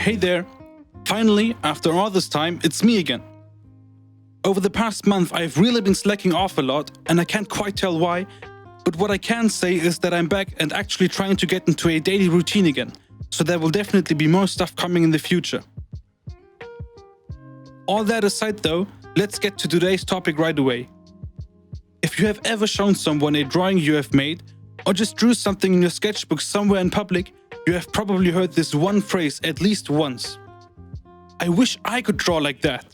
Hey there! Finally, after all this time, it's me again. Over the past month, I've really been slacking off a lot, and I can't quite tell why, but what I can say is that I'm back and actually trying to get into a daily routine again, so there will definitely be more stuff coming in the future. All that aside though, let's get to today's topic right away. If you have ever shown someone a drawing you have made, or just drew something in your sketchbook somewhere in public, you have probably heard this one phrase at least once. I wish I could draw like that.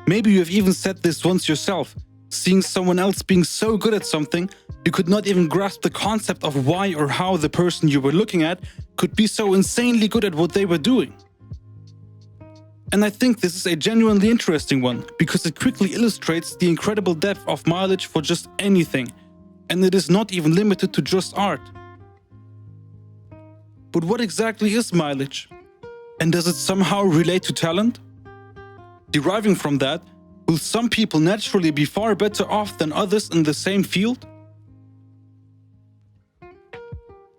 Maybe you have even said this once yourself, seeing someone else being so good at something, you could not even grasp the concept of why or how the person you were looking at could be so insanely good at what they were doing. And I think this is a genuinely interesting one, because it quickly illustrates the incredible depth of mileage for just anything, and it is not even limited to just art. But what exactly is mileage? And does it somehow relate to talent? Deriving from that, will some people naturally be far better off than others in the same field?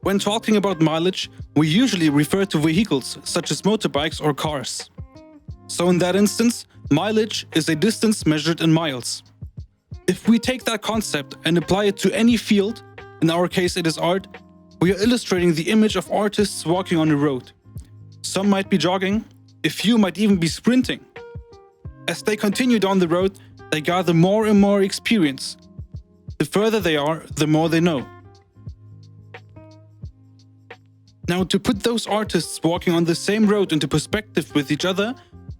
When talking about mileage, we usually refer to vehicles such as motorbikes or cars. So in that instance, mileage is a distance measured in miles. If we take that concept and apply it to any field, in our case it is art, we are illustrating the image of artists walking on a road. Some might be jogging, a few might even be sprinting. As they continue down the road, they gather more and more experience. The further they are, the more they know. Now, to put those artists walking on the same road into perspective with each other,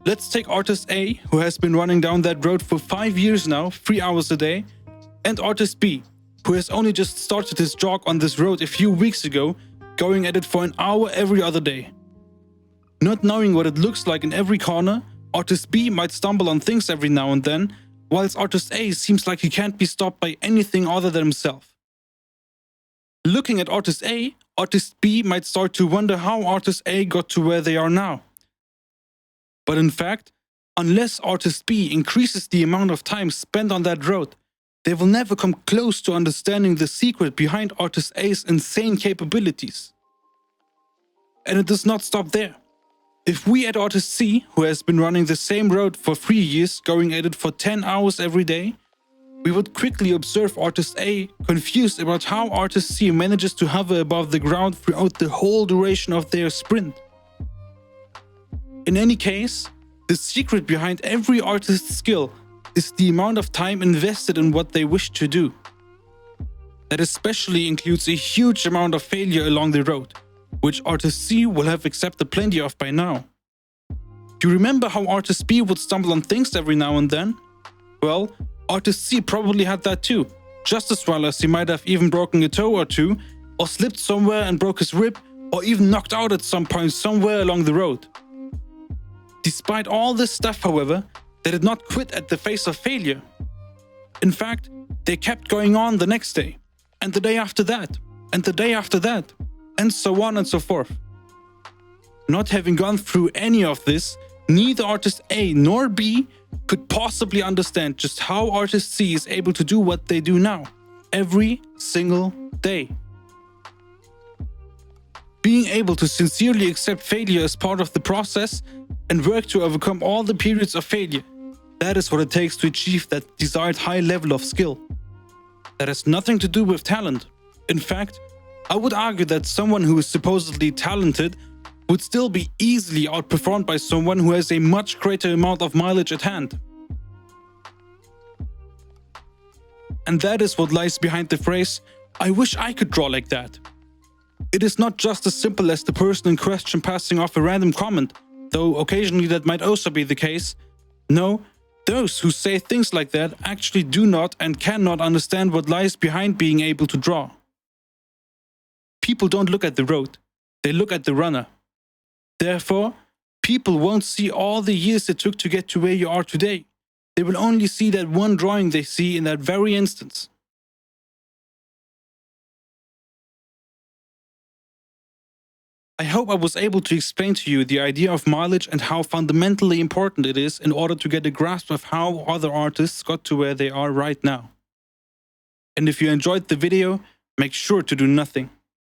let's take artist A, who has been running down that road for 5 years now, 3 hours a day, and artist B, who has only just started his jog on this road a few weeks ago, going at it for an hour every other day. Not knowing what it looks like in every corner, artist B might stumble on things every now and then, whilst artist A seems like he can't be stopped by anything other than himself. Looking at artist A, artist B might start to wonder how artist A got to where they are now. But in fact, unless artist B increases the amount of time spent on that road, they will never come close to understanding the secret behind artist A's insane capabilities. And it does not stop there. If we add artist C, who has been running the same road for 3 years, going at it for 10 hours every day, we would quickly observe artist A confused about how artist C manages to hover above the ground throughout the whole duration of their sprint. In any case, the secret behind every artist's skill is the amount of time invested in what they wish to do. That especially includes a huge amount of failure along the road, which artist C will have accepted plenty of by now. Do you remember how artist B would stumble on things every now and then? Well, artist C probably had that too, just as well as he might have even broken a toe or two, or slipped somewhere and broke his rib, or even knocked out at some point somewhere along the road. Despite all this stuff, however, they did not quit at the face of failure. In fact, they kept going on the next day, and the day after that, and the day after that, and so on and so forth. Not having gone through any of this, neither artist A nor B could possibly understand just how artist C is able to do what they do now, every single day. Being able to sincerely accept failure as part of the process and work to overcome all the periods of failure, that is what it takes to achieve that desired high level of skill. That has nothing to do with talent. In fact, I would argue that someone who is supposedly talented would still be easily outperformed by someone who has a much greater amount of mileage at hand. And that is what lies behind the phrase, "I wish I could draw like that." It is not just as simple as the person in question passing off a random comment, though occasionally that might also be the case. No, those who say things like that actually do not and cannot understand what lies behind being able to draw. People don't look at the road, they look at the runner. Therefore, people won't see all the years it took to get to where you are today. They will only see that one drawing they see in that very instance. I hope I was able to explain to you the idea of mileage and how fundamentally important it is in order to get a grasp of how other artists got to where they are right now. And if you enjoyed the video, make sure to do nothing.